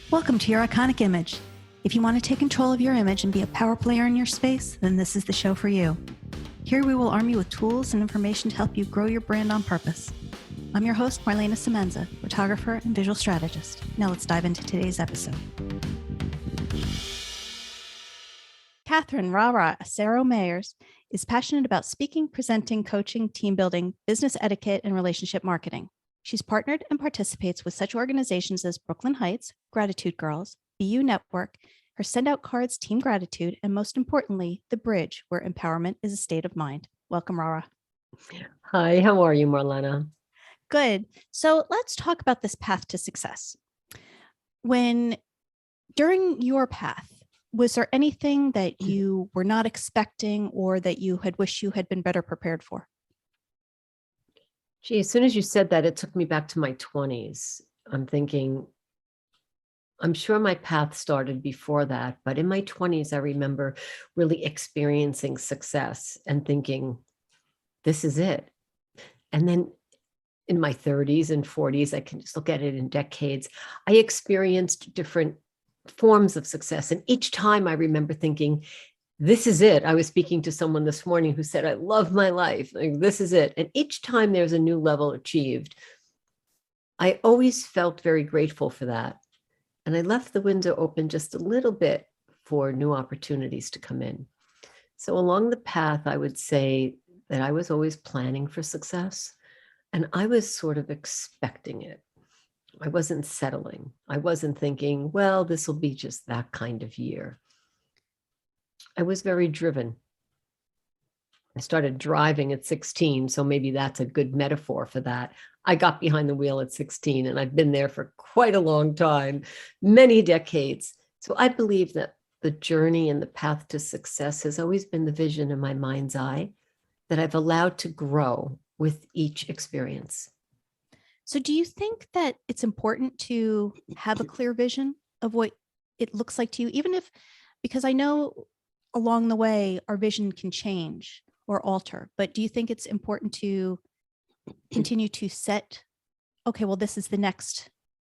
Welcome to Your Iconic Image. If you want to take control of your image and be a power player in your space, then this is the show for you. Here we will arm you with tools and information to help you grow your brand on purpose. I'm your host, Marlana Semenza, photographer and visual strategist. Now let's dive into today's episode. Kathryn RaRa Asaro Mayers is passionate about speaking, presenting, coaching, team building, business etiquette, and relationship marketing. She's partnered and participates with such organizations as Brooklyn Heights, Gratitude Girls, BU Network, her Send Out Cards Team Gratitude, and most importantly, The Bridge, where empowerment is a state of mind. Welcome, RaRa. Hi, how are you, Marlana? Good. So let's talk about this path to success. During your path, was there anything that you were not expecting or that you had wished you had been better prepared for? Gee, as soon as you said that, it took me back to my 20s. I'm thinking, I'm sure my path started before that, but in my 20s, I remember really experiencing success and thinking, this is it. And then in my 30s and 40s, I can just look at it in decades, I experienced different forms of success. And each time I remember thinking, this is it. I was speaking to someone this morning who said, I love my life. Like, this is it. And each time there's a new level achieved, I always felt very grateful for that. And I left the window open just a little bit for new opportunities to come in. So along the path, I would say that I was always planning for success, and I was sort of expecting it. I wasn't settling. I wasn't thinking, well, this will be just that kind of year. I was very driven. I started driving at 16, so maybe that's a good metaphor for that. I got behind the wheel at 16, and I've been there for quite a long time, many decades. So I believe that the journey and the path to success has always been the vision in my mind's eye that I've allowed to grow with each experience. So do you think that it's important to have a clear vision of what it looks like to you, because I know along the way, our vision can change or alter, but do you think it's important to continue to set, okay, well, this is the next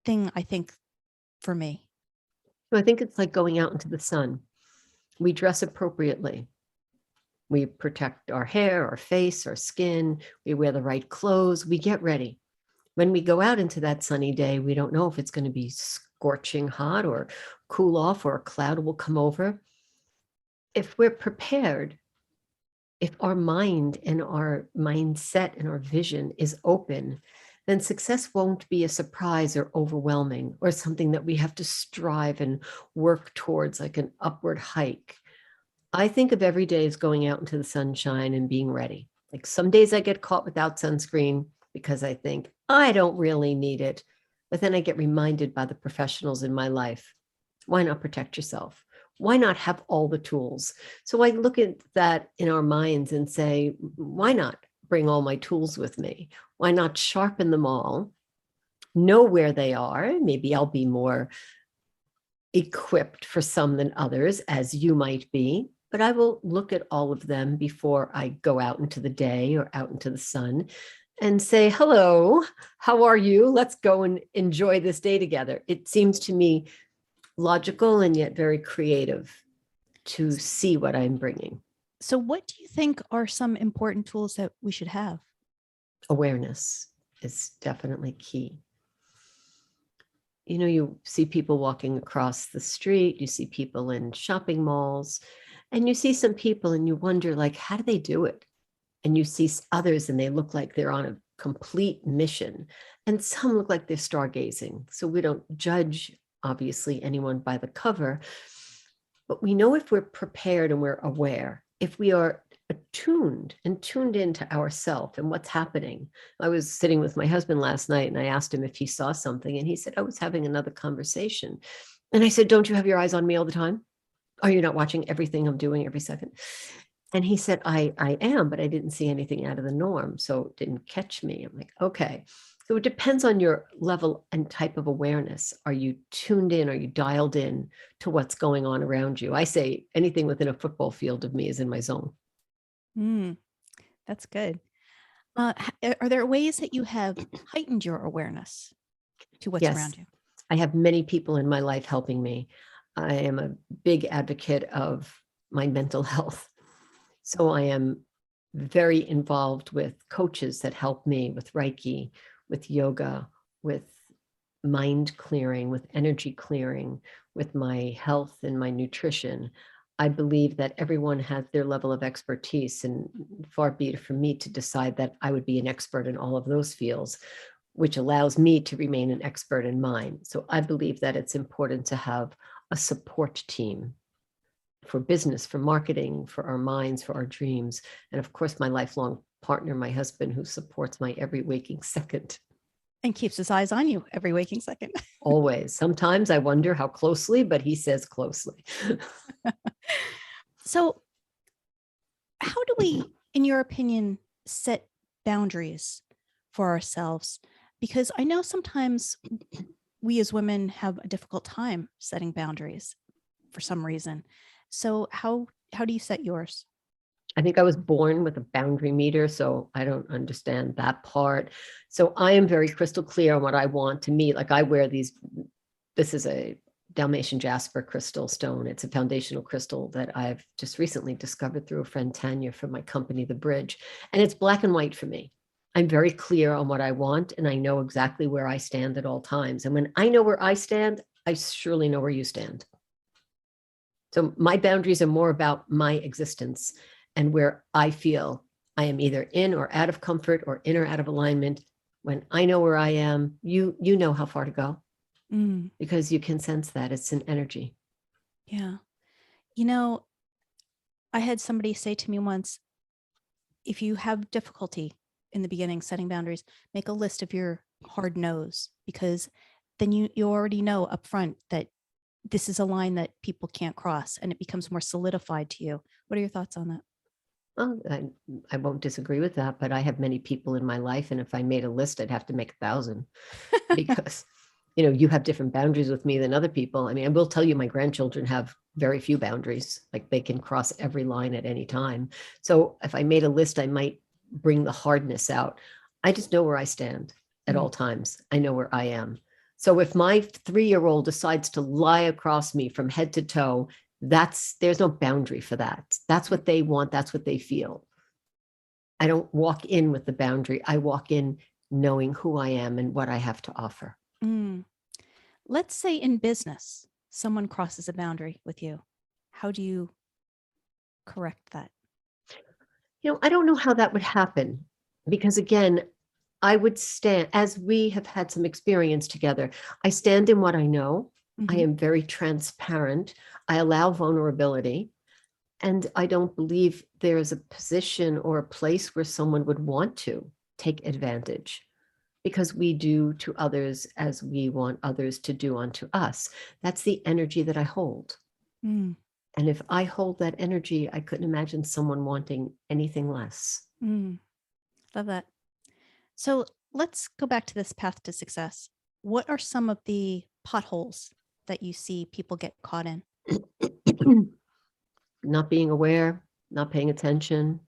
thing I think for me? I think it's like going out into the sun. We dress appropriately. We protect our hair, our face, our skin. We wear the right clothes. We get ready. When we go out into that sunny day, we don't know if it's going to be scorching hot or cool off, or a cloud will come over. If we're prepared, if our mind and our mindset and our vision is open, then success won't be a surprise or overwhelming or something that we have to strive and work towards, like an upward hike. I think of every day as going out into the sunshine and being ready. Like some days I get caught without sunscreen because I think I don't really need it. But then I get reminded by the professionals in my life, why not protect yourself? Why not have all the tools? So I look at that in our minds and say, why not bring all my tools with me? Why not sharpen them all? Know where they are. Maybe I'll be more equipped for some than others, as you might be, but I will look at all of them before I go out into the day or out into the sun and say, hello, how are you? Let's go and enjoy this day together. It seems to me logical and yet very creative to see what I'm bringing. So what do you think are some important tools that we should have? Awareness is definitely key. You know, you see people walking across the street, you see people in shopping malls, and you see some people and you wonder, like, how do they do it? And you see others and they look like they're on a complete mission. And some look like they're stargazing. So we don't judge, obviously, anyone by the cover, but we know if we're prepared and we're aware, if we are attuned and tuned into ourselves and what's happening. I was sitting with my husband last night and I asked him if he saw something, and he said, I was having another conversation. And I said, don't you have your eyes on me all the time? Are you not watching everything I'm doing every second? And he said, I am, but I didn't see anything out of the norm. So it didn't catch me. I'm like, okay. So it depends on your level and type of awareness. Are you tuned in? Are you dialed in to what's going on around you? I say anything within a football field of me is in my zone. That's good. Are there ways that you have heightened your awareness to what's around you? I have many people in my life helping me. I am a big advocate of my mental health. So I am very involved with coaches that help me with Reiki, with yoga, with mind clearing, with energy clearing, with my health and my nutrition. I believe that everyone has their level of expertise, and far be it from me to decide that I would be an expert in all of those fields, which allows me to remain an expert in mine. So I believe that it's important to have a support team for business, for marketing, for our minds, for our dreams. And of course, my lifelong partner, my husband, who supports my every waking second. And keeps his eyes on you every waking second. Always. Sometimes I wonder how closely, but he says closely. So, how do we, in your opinion, set boundaries for ourselves? Because I know sometimes we as women have a difficult time setting boundaries for some reason. So, how do you set yours? I think I was born with a boundary meter, so I don't understand that part. So I am very crystal clear on what I want to meet. Like I wear these, this is a Dalmatian jasper crystal stone. It's a foundational crystal that I've just recently discovered through a friend, Tanya, from my company, The Bridge. And it's black and white for me. I'm very clear on what I want, and I know exactly where I stand at all times. And when I know where I stand, I surely know where you stand. So my boundaries are more about my existence and where I feel I am either in or out of comfort or in or out of alignment. When I know where I am, you know how far to go because you can sense that it's an energy. Yeah. I had somebody say to me once, if you have difficulty in the beginning setting boundaries, make a list of your hard no's, because then you already know up front that this is a line that people can't cross, and it becomes more solidified to you. What are your thoughts on that? Well, I won't disagree with that, but I have many people in my life. And if I made a list, I'd have to make 1,000 because, you have different boundaries with me than other people. I mean, I will tell you, my grandchildren have very few boundaries. Like they can cross every line at any time. So if I made a list, I might bring the hardness out. I just know where I stand at all times. I know where I am. So if my 3-year-old decides to lie across me from head to toe, there's no boundary for that. That's what they want. That's what they feel. I don't walk in with the boundary. I walk in knowing who I am and what I have to offer. Let's say in business, someone crosses a boundary with you. How do you correct that? I don't know how that would happen because again, I would stand, as we have had some experience together, I stand in what I know. I am very transparent. I allow vulnerability. And I don't believe there's a position or a place where someone would want to take advantage because we do to others as we want others to do unto us. That's the energy that I hold. And if I hold that energy, I couldn't imagine someone wanting anything less. Love that. So let's go back to this path to success. What are some of the potholes that you see people get caught in? Not being aware, not paying attention,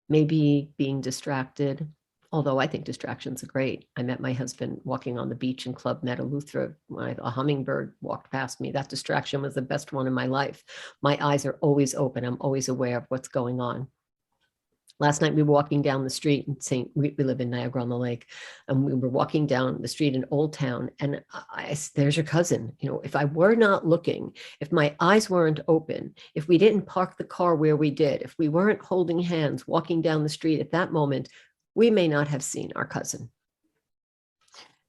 maybe being distracted. Although I think distractions are great. I met my husband walking on the beach in Club Metaluthra when a hummingbird walked past me. That distraction was the best one in my life. My eyes are always open. I'm always aware of what's going on. Last night we were walking down the street in we live in Niagara on the Lake, and we were walking down the street in Old Town, and there's your cousin. If I were not looking, if my eyes weren't open, if we didn't park the car where we did, if we weren't holding hands walking down the street at that moment, we may not have seen our cousin.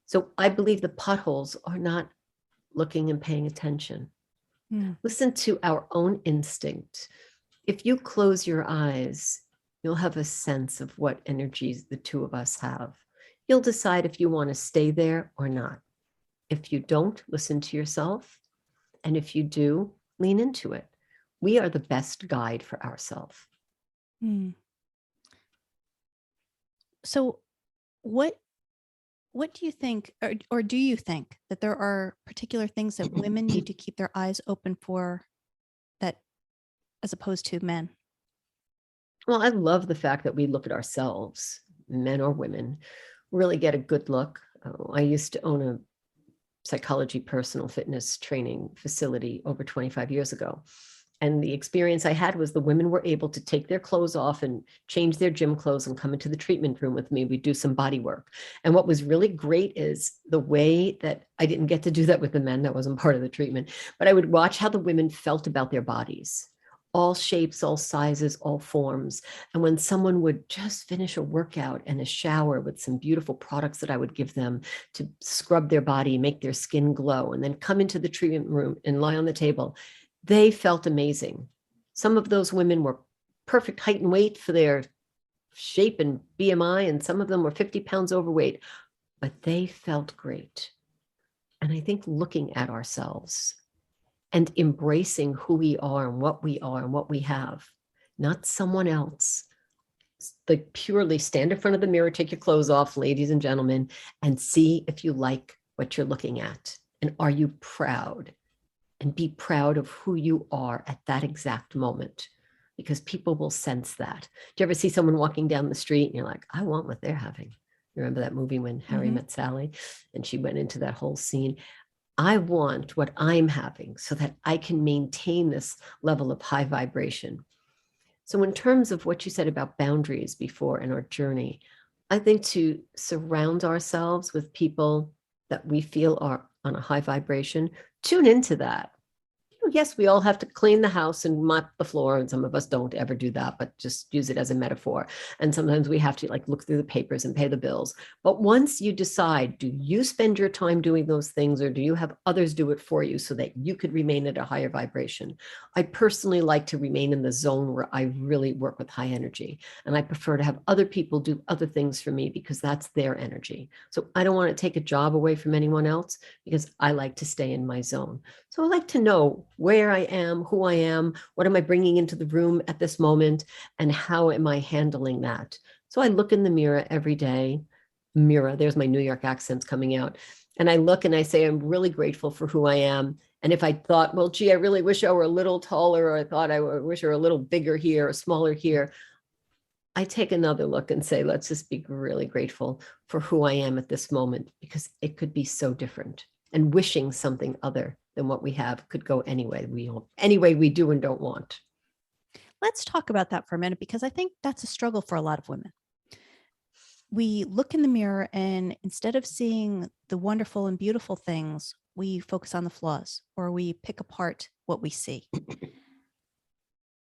So I believe the potholes are not looking and paying attention. Listen to our own instinct. If you close your eyes, you'll have a sense of what energies the two of us have. You'll decide if you want to stay there or not. If you don't, listen to yourself. And if you do, lean into it. We are the best guide for ourselves. So what do you think, or do you think that there are particular things that women need to keep their eyes open for, that as opposed to men? Well, I love the fact that we look at ourselves, men or women, really get a good look. I used to own a psychology personal fitness training facility over 25 years ago. And the experience I had was the women were able to take their clothes off and change their gym clothes and come into the treatment room with me. We'd do some body work. And what was really great is the way that I didn't get to do that with the men. That wasn't part of the treatment, but I would watch how the women felt about their bodies, all shapes, all sizes, all forms. And when someone would just finish a workout and a shower with some beautiful products that I would give them to scrub their body, make their skin glow, and then come into the treatment room and lie on the table, they felt amazing. Some of those women were perfect height and weight for their shape and BMI, and some of them were 50 pounds overweight, but they felt great. And I think looking at ourselves and embracing who we are and what we have, not someone else. Like purely stand in front of the mirror, take your clothes off, ladies and gentlemen, and see if you like what you're looking at. And are you proud? And be proud of who you are at that exact moment, because people will sense that. Do you ever see someone walking down the street and you're like, I want what they're having? You remember that movie When Harry Met Sally? And she went into that whole scene. I want what I'm having so that I can maintain this level of high vibration. So in terms of what you said about boundaries before in our journey, I think to surround ourselves with people that we feel are on a high vibration, tune into that. Yes, we all have to clean the house and mop the floor, and some of us don't ever do that, but just use it as a metaphor. And sometimes we have to like look through the papers and pay the bills. But once you decide, do you spend your time doing those things, or do you have others do it for you so that you could remain at a higher vibration? I personally like to remain in the zone where I really work with high energy, and I prefer to have other people do other things for me because that's their energy. So I don't want to take a job away from anyone else because I like to stay in my zone. So I like to know where I am, who I am, what am I bringing into the room at this moment, and how am I handling that? So I look in the mirror every day. Mirror, there's my New York accents coming out. And I look and I say, I'm really grateful for who I am. And if I thought, well, gee, I really wish I were a little taller, or I thought I wish I were a little bigger here or smaller here, I take another look and say, let's just be really grateful for who I am at this moment, because it could be so different. And wishing something other than what we have could go any way we do and don't want. Let's talk about that for a minute, because I think that's a struggle for a lot of women. We look in the mirror, and instead of seeing the wonderful and beautiful things, we focus on the flaws, or we pick apart what we see.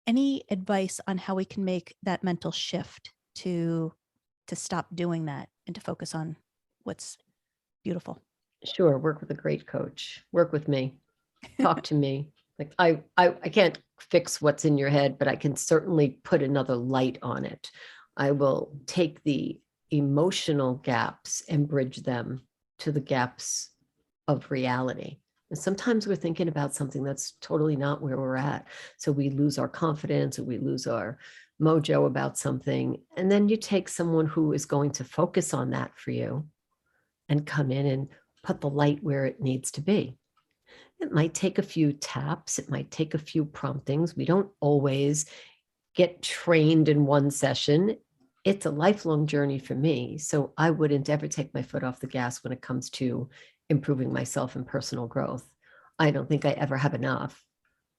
Any advice on how we can make that mental shift to stop doing that and to focus on what's beautiful? Sure. Work with a great coach. Work with me. Talk to me. Like I can't fix what's in your head, but I can certainly put another light on it. I will take the emotional gaps and bridge them to the gaps of reality. And sometimes we're thinking about something that's totally not where we're at. So we lose our confidence, or we lose our mojo about something. And then you take someone who is going to focus on that for you and come in and put the light where it needs to be. It might take a few taps. It might take a few promptings. We don't always get trained in one session. It's a lifelong journey for me. So I wouldn't ever take my foot off the gas when it comes to improving myself and personal growth. I don't think I ever have enough,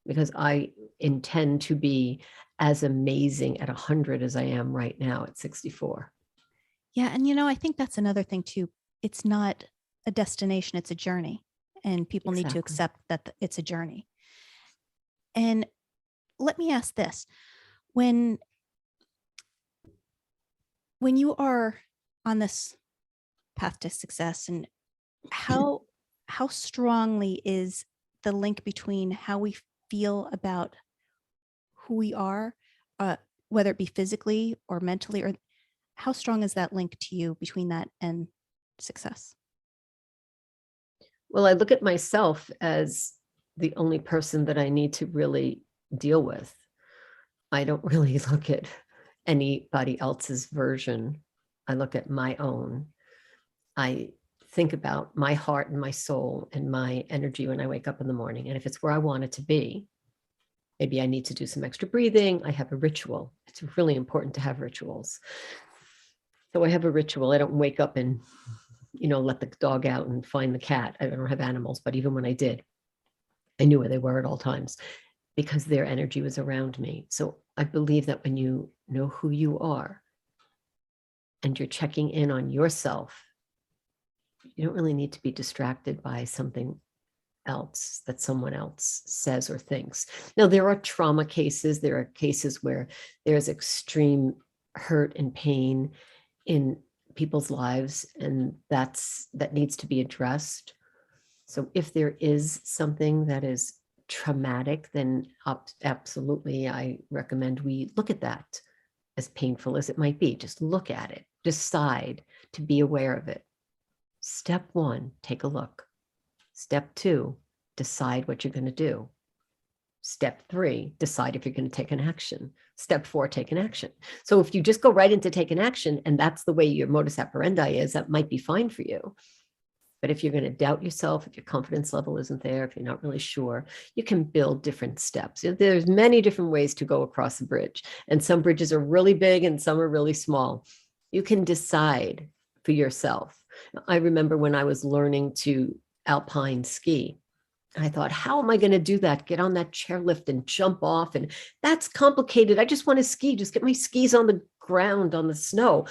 because I intend to be as amazing at 100 as I am right now at 64. Yeah. And, I think that's another thing too. It's not a destination, it's a journey. And people need to accept that it's a journey. And let me ask this. When you are on this path to success, and how strongly is the link between how we feel about who we are, whether it be physically or mentally, or how strong is that link to you between that and success? Well, I look at myself as the only person that I need to really deal with. I don't really look at anybody else's version. I look at my own. I think about my heart and my soul and my energy when I wake up in the morning. And if it's where I want it to be, maybe I need to do some extra breathing. I have a ritual. It's really important to have rituals. So I have a ritual. I don't wake up and let the dog out and find the cat. I don't have animals, but even when I did, I knew where they were at all times because their energy was around me. So I believe that when you know who you are and you're checking in on yourself, you don't really need to be distracted by something else that someone else says or thinks. Now, there are trauma cases. There are cases where there's extreme hurt and pain in people's lives, and that needs to be addressed. So if there is something that is traumatic, then absolutely, I recommend we look at that, as painful as it might be. Just look at it, decide to be aware of it. Step 1, take a look. Step 2, decide what you're going to do. Step 3, decide if you're going to take an action. Step 4, take an action. So if you just go right into take an action, and that's the way your modus operandi is, that might be fine for you. But if you're going to doubt yourself, if your confidence level isn't there, if you're not really sure, you can build different steps. There's many different ways to go across a bridge, and some bridges are really big and some are really small. You can decide for yourself. I remember when I was learning to alpine ski, I thought, how am I going to do that? Get on that chairlift and jump off. And that's complicated. I just want to ski, just get my skis on the ground, on the snow.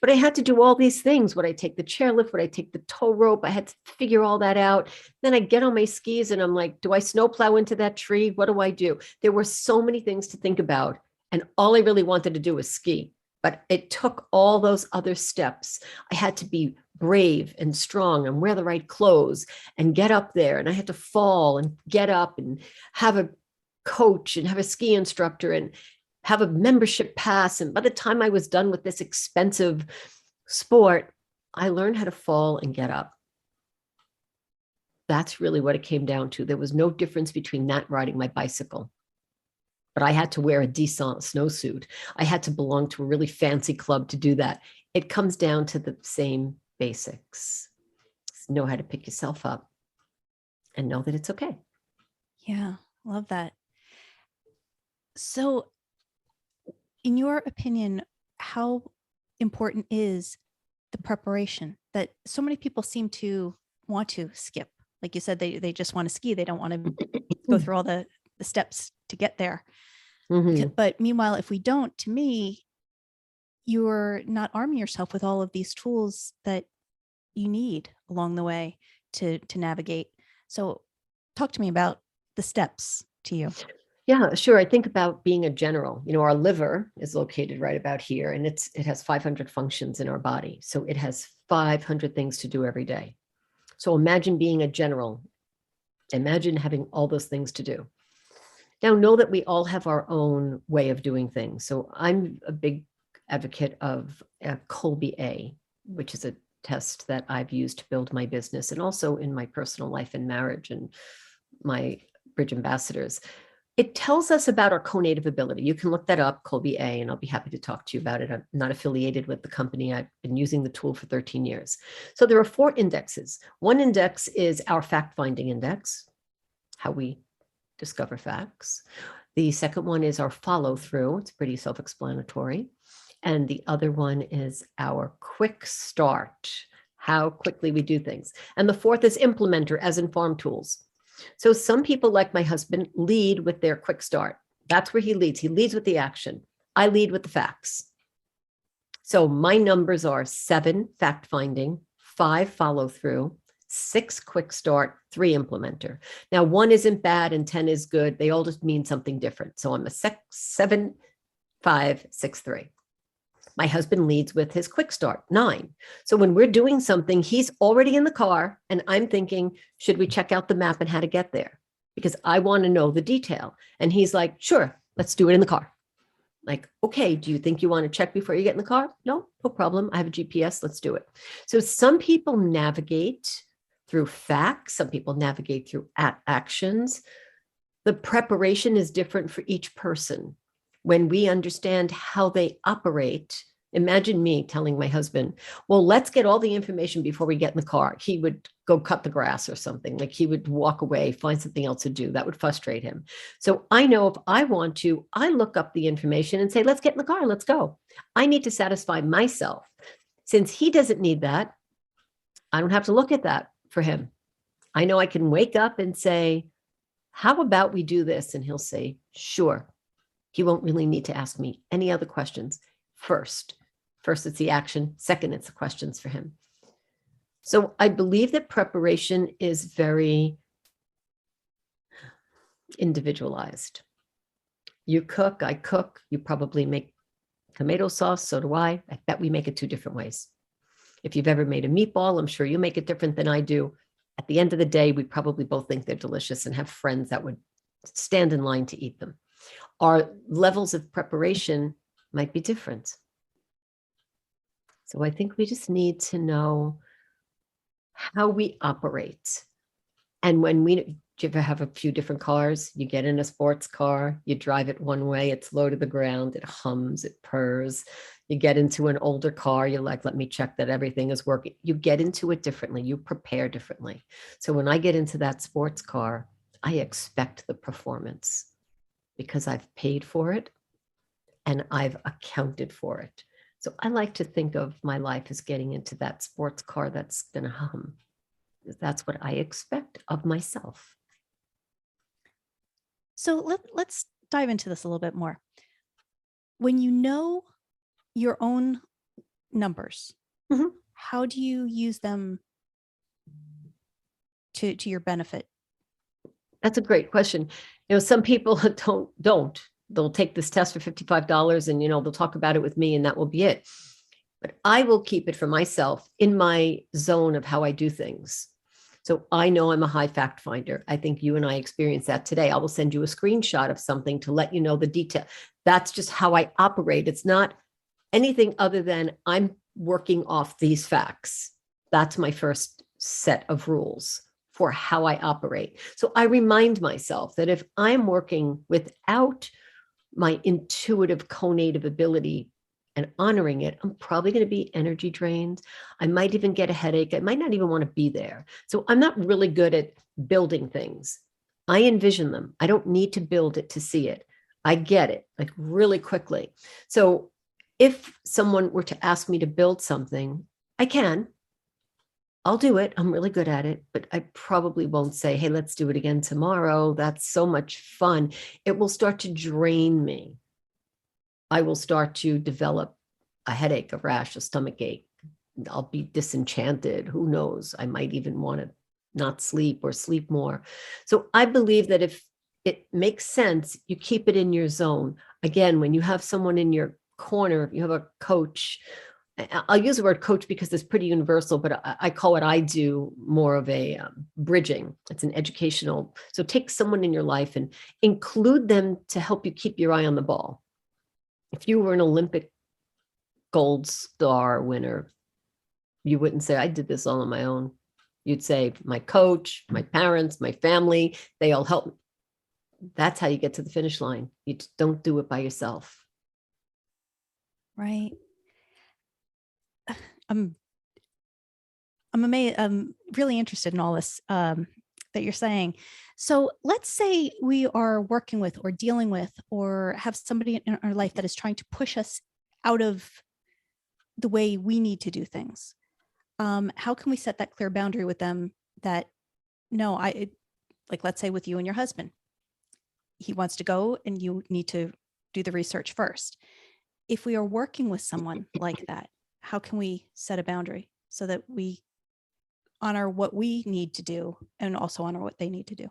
But I had to do all these things. Would I take the chairlift? Would I take the tow rope? I had to figure all that out. Then I get on my skis and I'm like, do I snowplow into that tree? What do I do? There were so many things to think about. And all I really wanted to do was ski. But it took all those other steps. I had to be brave and strong and wear the right clothes and get up there. And I had to fall and get up and have a coach and have a ski instructor and have a membership pass. And by the time I was done with this expensive sport, I learned how to fall and get up. That's really what it came down to. There was no difference between that and riding my bicycle. But I had to wear a decent snowsuit. I had to belong to a really fancy club to do that. It comes down to the same basics. Know how to pick yourself up and know that it's okay. Yeah, love that. So, in your opinion, how important is the preparation that so many people seem to want to skip? Like you said, they just want to ski. They don't want to go through all the steps to get there. Mm-hmm. But meanwhile, if we don't, to me, you're not arming yourself with all of these tools that you need along the way to navigate. So talk to me about the steps to you. Yeah, sure. I think about being a general. Our liver is located right about here, and it has 500 functions in our body. So it has 500 things to do every day. So imagine being a general. Imagine having all those things to do. Now, know that we all have our own way of doing things. So I'm a big advocate of Colby A, which is a test that I've used to build my business and also in my personal life and marriage and my bridge ambassadors. It tells us about our co-native ability. You can look that up, Colby A, and I'll be happy to talk to you about it. I'm not affiliated with the company. I've been using the tool for 13 years. So there are 4 indexes. One index is our fact-finding index, how we discover facts. The second one is our follow-through. It's pretty self-explanatory. And the other one is our quick start, how quickly we do things. And the fourth is implementer, as in farm tools. So some people, like my husband, lead with their quick start. That's where he leads. He leads with the action. I lead with the facts. So my numbers are 7 fact finding, 5 follow through, 6 quick start, 3 implementer. Now 1 isn't bad and 10 is good. They all just mean something different. So I'm a 7, 5, 6, 3. My husband leads with his quick start, 9. So when we're doing something, he's already in the car and I'm thinking, should we check out the map and how to get there? Because I want to know the detail. And he's like, sure, let's do it in the car. Like, okay, do you think you want to check before you get in the car? No problem. I have a GPS. Let's do it. So some people navigate through facts. Some people navigate through actions. The preparation is different for each person. When we understand how they operate, imagine me telling my husband, well, let's get all the information before we get in the car. He would go cut the grass or something. Like he would walk away, find something else to do. That would frustrate him. So I know if I want to, I look up the information and say, let's get in the car. Let's go. I need to satisfy myself. Since he doesn't need that, I don't have to look at that for him. I know I can wake up and say, how about we do this? And he'll say, sure. He won't really need to ask me any other questions first. First, it's the action. Second, it's the questions for him. So I believe that preparation is very individualized. You cook, I cook. You probably make tomato sauce. So do I. I bet we make it 2 different ways. If you've ever made a meatball, I'm sure you make it different than I do. At the end of the day, we probably both think they're delicious and have friends that would stand in line to eat them. Our levels of preparation might be different. So I think we just need to know how we operate. And when do you ever have a few different cars? You get in a sports car, you drive it one way, it's low to the ground, it hums, it purrs. You get into an older car, you're like, let me check that everything is working. You get into it differently, you prepare differently. So when I get into that sports car, I expect the performance because I've paid for it and I've accounted for it. So I like to think of my life as getting into that sports car that's going to hum. That's what I expect of myself. So let's dive into this a little bit more. When you know your own numbers, how do you use them to your benefit? That's a great question. Some people don't. They'll take this test for $55 and, they'll talk about it with me and that will be it. But I will keep it for myself in my zone of how I do things. So I know I'm a high fact finder. I think you and I experienced that today. I will send you a screenshot of something to let you know the detail. That's just how I operate. It's not anything other than I'm working off these facts. That's my first set of rules for how I operate. So I remind myself that if I'm working without my intuitive conative ability and honoring it, I'm probably going to be energy drained. I might even get a headache. I might not even want to be there. So I'm not really good at building things. I envision them. I don't need to build it to see it. I get it like really quickly. So if someone were to ask me to build something, I can. I'll do it. I'm really good at it, but I probably won't say, hey, let's do it again tomorrow. That's so much fun. It will start to drain me. I will start to develop a headache, a rash, a stomach ache. I'll be disenchanted. Who knows? I might even want to not sleep or sleep more. So I believe that if it makes sense, you keep it in your zone. Again, when you have someone in your corner, you have a coach. I'll use the word coach because it's pretty universal, but I call what I do more of a bridging. It's an educational. So take someone in your life and include them to help you keep your eye on the ball. If you were an Olympic gold star winner, you wouldn't say, I did this all on my own. You'd say, my coach, my parents, my family, they all help me. That's how you get to the finish line. You don't do it by yourself. Right. I'm amazed. I'm really interested in all this that you're saying. So let's say we are working with or dealing with or have somebody in our life that is trying to push us out of the way we need to do things. How can we set that clear boundary with them that, no, let's say with you and your husband, he wants to go and you need to do the research first. If we are working with someone like that, how can we set a boundary so that we honor what we need to do and also honor what they need to do?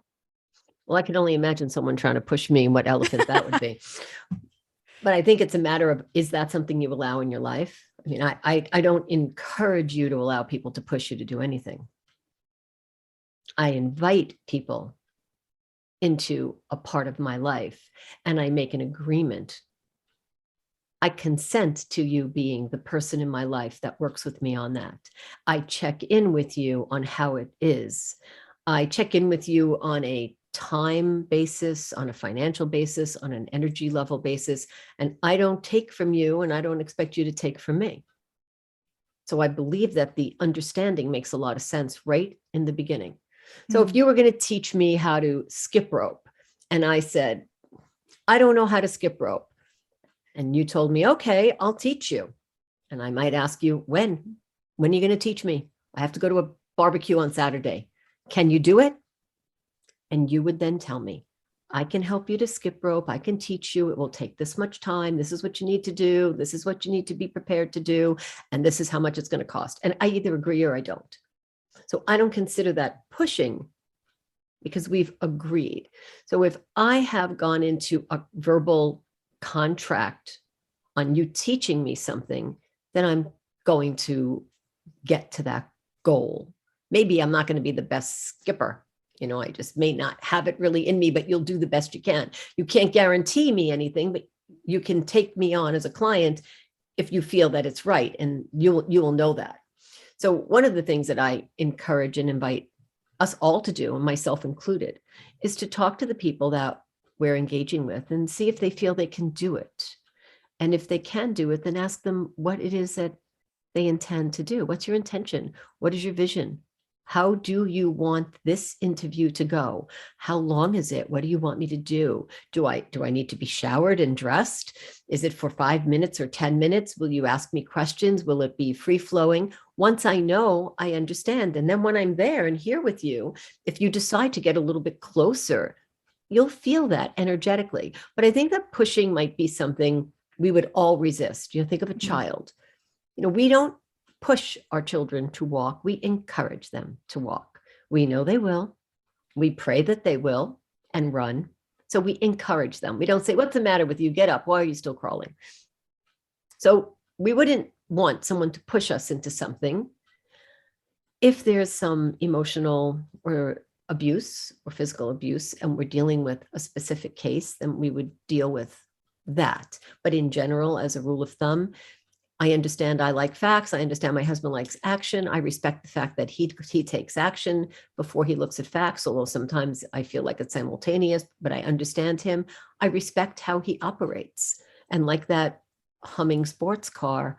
Well, I can only imagine someone trying to push me and what elephant that would be. But I think it's a matter of, is that something you allow in your life? I mean, I don't encourage you to allow people to push you to do anything. I invite people into a part of my life and I make an agreement. I consent to you being the person in my life that works with me on that. I check in with you on how it is. I check in with you on a time basis, on a financial basis, on an energy level basis. And I don't take from you and I don't expect you to take from me. So I believe that the understanding makes a lot of sense right in the beginning. So if you were going to teach me how to skip rope and I said, I don't know how to skip rope. And you told me, okay, I'll teach you. And I might ask you, when are you going to teach me? I have to go to a barbecue on Saturday. Can you do it? And you would then tell me, I can help you to skip rope. I can teach you. It will take this much time. This is what you need to do. This is what you need to be prepared to do. And this is how much it's going to cost. And I either agree or I don't. So I don't consider that pushing because we've agreed. So if I have gone into a verbal contract on you teaching me something, then I'm going to get to that goal. Maybe I'm not going to be the best skipper. I just may not have it really in me, but you'll do the best you can. You can't guarantee me anything, but you can take me on as a client if you feel that it's right, and you will know that. So one of the things that I encourage and invite us all to do, and myself included, is to talk to the people that we're engaging with and see if they feel they can do it. And if they can do it, then ask them what it is that they intend to do. What's your intention? What is your vision? How do you want this interview to go? How long is it? What do you want me to do? Do I need to be showered and dressed? Is it for 5 minutes or 10 minutes? Will you ask me questions? Will it be free flowing? Once I know, I understand. And then when I'm there and here with you, if you decide to get a little bit closer, you'll feel that energetically. But I think that pushing might be something we would all resist. Think of a child. We don't push our children to walk. We encourage them to walk. We know they will. We pray that they will and run. So we encourage them. We don't say, what's the matter with you? Get up. Why are you still crawling? So we wouldn't want someone to push us into something. If there's some emotional or abuse or physical abuse and we're dealing with a specific case, then we would deal with that. But in general, as a rule of thumb, I understand I like facts. I understand my husband likes action. I respect the fact that he takes action before he looks at facts, although sometimes I feel like it's simultaneous, but I understand him. I respect how he operates. And like that humming sports car,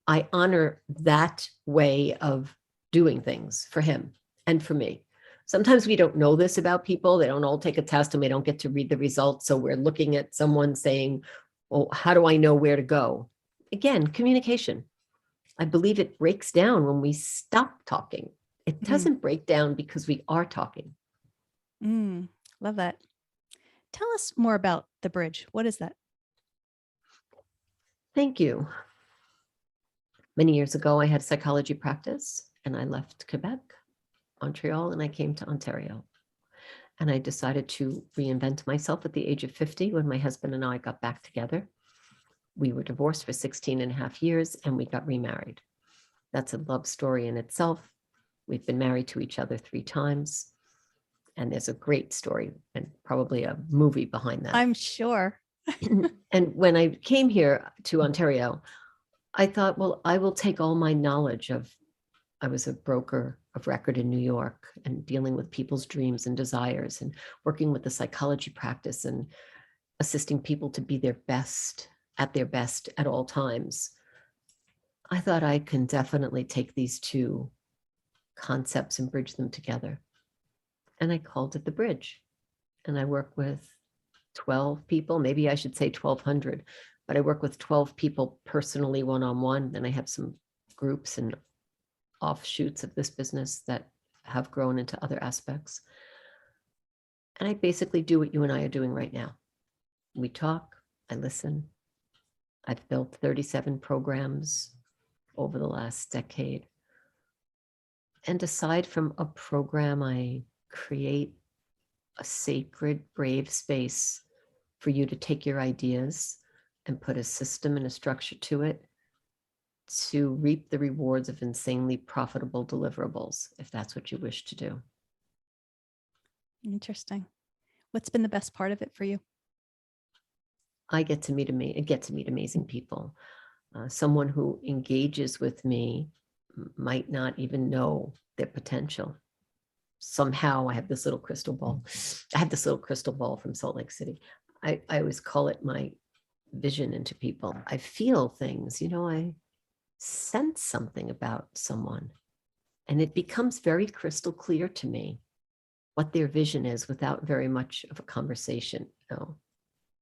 I honor that way of doing things for him and for me. Sometimes we don't know this about people. They don't all take a test and we don't get to read the results. So we're looking at someone saying, well, how do I know where to go? Again, communication. I believe it breaks down when we stop talking. It doesn't break down because we are talking. Love that. Tell us more about the bridge. What is that? Thank you. Many years ago, I had a psychology practice and I left Quebec, Montreal, and I came to Ontario. And I decided to reinvent myself at the age of 50 when my husband and I got back together. We were divorced for 16 and a half years and we got remarried. That's a love story in itself. We've been married to each other 3 times. And there's a great story and probably a movie behind that. I'm sure. And when I came here to Ontario, I thought, well, I will take all my knowledge of, I was a broker of record in New York and dealing with people's dreams and desires and working with the psychology practice and assisting people to be their best at all times. I thought I can definitely take these 2 concepts and bridge them together. And I called it the bridge. And I work with 12 people, maybe I should say 1,200, but I work with 12 people personally one-on-one. And I have some groups and offshoots of this business that have grown into other aspects. And I basically do what you and I are doing right now. We talk, I listen. I've built 37 programs over the last decade. And aside from a program, I create a sacred, brave space for you to take your ideas and put a system and a structure to it to reap the rewards of insanely profitable deliverables, if that's what you wish to do. Interesting. What's been the best part of it for you? I get to meet amazing people. Someone who engages with me might not even know their potential. Somehow I have this little crystal ball. I have this little crystal ball from Salt Lake City. I always call it my vision into people. I feel things, I sense something about someone. And it becomes very crystal clear to me what their vision is without very much of a conversation.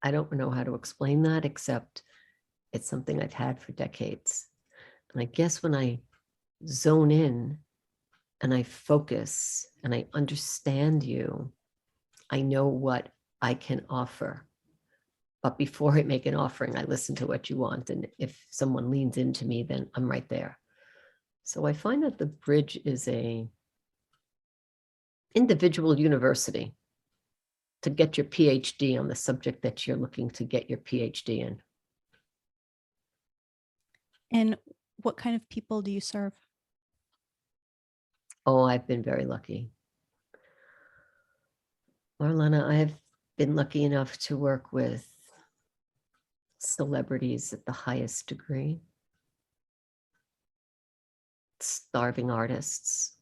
I don't know how to explain that, except it's something I've had for decades. And I guess when I zone in and I focus and I understand you, I know what I can offer. But before I make an offering, I listen to what you want. And if someone leans into me, then I'm right there. So I find that the bridge is a individual university to get your PhD on the subject that you're looking to get your PhD in. And what kind of people do you serve? Oh, I've been very lucky. Marlana, I've been lucky enough to work with celebrities at the highest degree, starving artists,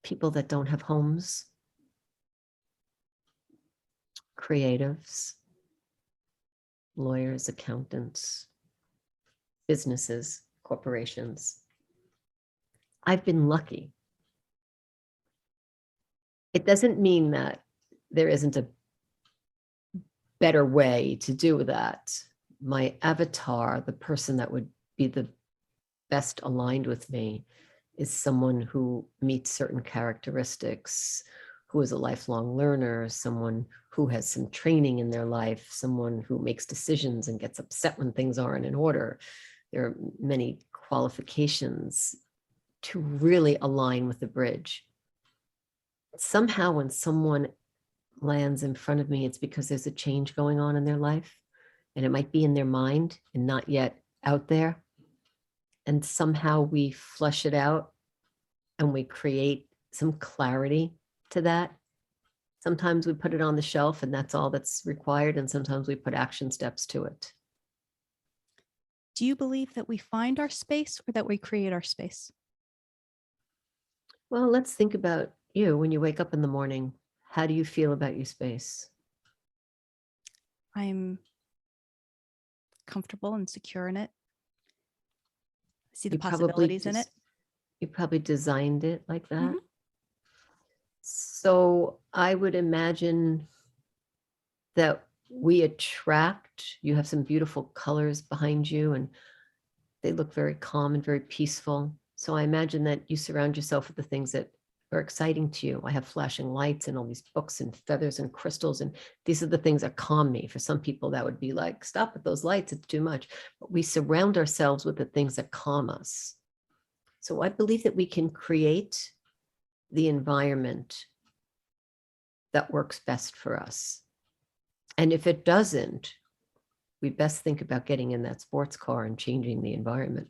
people that don't have homes, creatives, lawyers, accountants, businesses, corporations. I've been lucky. It doesn't mean that there isn't a better way to do that. My avatar, the person that would be the best aligned with me, is someone who meets certain characteristics, who is a lifelong learner, someone who has some training in their life, someone who makes decisions and gets upset when things aren't in order. There are many qualifications to really align with the bridge. Somehow when someone lands in front of me, it's because there's a change going on in their life, and it might be in their mind and not yet out there. And somehow we flush it out and we create some clarity to that. Sometimes we put it on the shelf and that's all that's required. And sometimes we put action steps to it. Do you believe that we find our space or that we create our space? Well, let's think about you when you wake up in the morning. How do you feel about your space? I'm comfortable and secure in it. I see the possibilities in it. You probably designed it like that. Mhm. So I would imagine that we attract, you have some beautiful colors behind you and they look very calm and very peaceful. So I imagine that you surround yourself with the things that are exciting to you. I have flashing lights and all these books and feathers and crystals, and these are the things that calm me. For some people, that would be like, stop with those lights, it's too much. But we surround ourselves with the things that calm us. So I believe that we can create the environment that works best for us. And if it doesn't, we best think about getting in that sports car and changing the environment.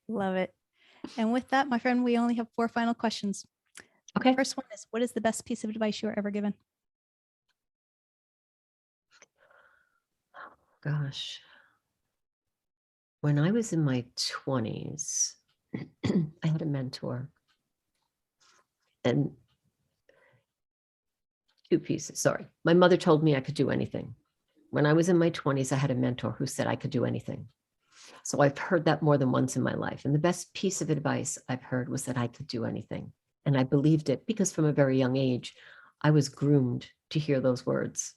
Love it. And with that, my friend, we only have 4 final questions. Okay. First one is, what is the best piece of advice you were ever given? Gosh. When I was in my 20s, I had a mentor. And 2 pieces, sorry. My mother told me I could do anything. When I was in my 20s, I had a mentor who said I could do anything. So I've heard that more than once in my life. And the best piece of advice I've heard was that I could do anything. And I believed it because from a very young age, I was groomed to hear those words.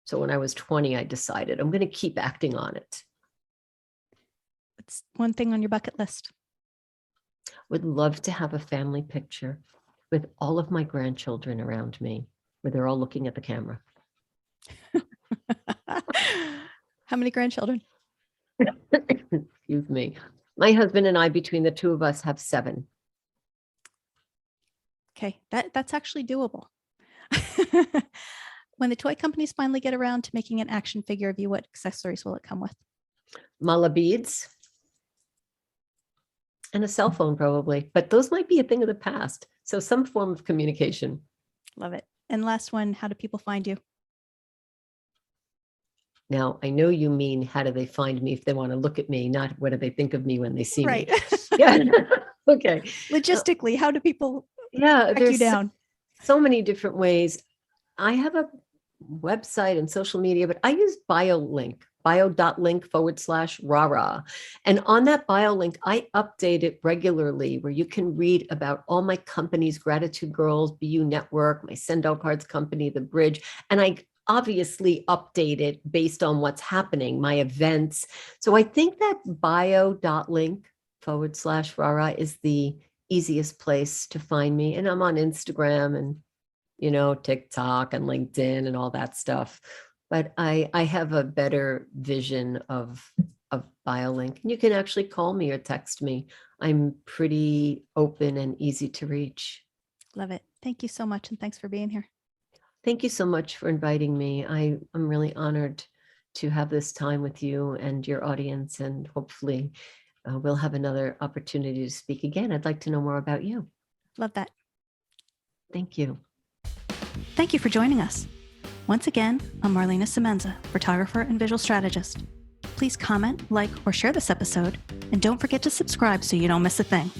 So when I was 20, I decided I'm going to keep acting on it. What's one thing on your bucket list? Would love to have a family picture with all of my grandchildren around me, where they're all looking at the camera. How many grandchildren? Excuse me. My husband and I, between the 2 of us, have 7. Okay, that's actually doable. When the toy companies finally get around to making an action figure of you, what accessories will it come with? Mala beads and a cell phone probably, but those might be a thing of the past. So some form of communication. Love it. And last one, how do people find you? Now, I know you mean, how do they find me if they want to look at me, not what do they think of me when they see Right. me? Yeah. Okay. Logistically, how do people Yeah, track you there's down? so many different ways. I have a website and social media, but I use BioLink, bio.link/RaRa. And on that BioLink, I update it regularly where you can read about all my companies, Gratitude Girls, BU Network, my Send Out Cards company, The Bridge. And I obviously update it based on what's happening, my events. So I think that bio.link/RaRa is the easiest place to find me. And I'm on Instagram and, TikTok and LinkedIn and all that stuff. But I have a better vision of BioLink. You can actually call me or text me. I'm pretty open and easy to reach. Love it. Thank you so much. And thanks for being here. Thank you so much for inviting me. I'm really honored to have this time with you and your audience, and hopefully we'll have another opportunity to speak again. I'd like to know more about you. Love that. Thank you. Thank you for joining us. Once again, I'm Marlana Semenza, photographer and visual strategist. Please comment, like, or share this episode, and don't forget to subscribe so you don't miss a thing.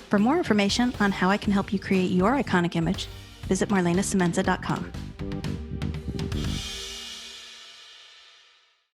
For more information on how I can help you create your iconic image, visit marlanasemenza.com.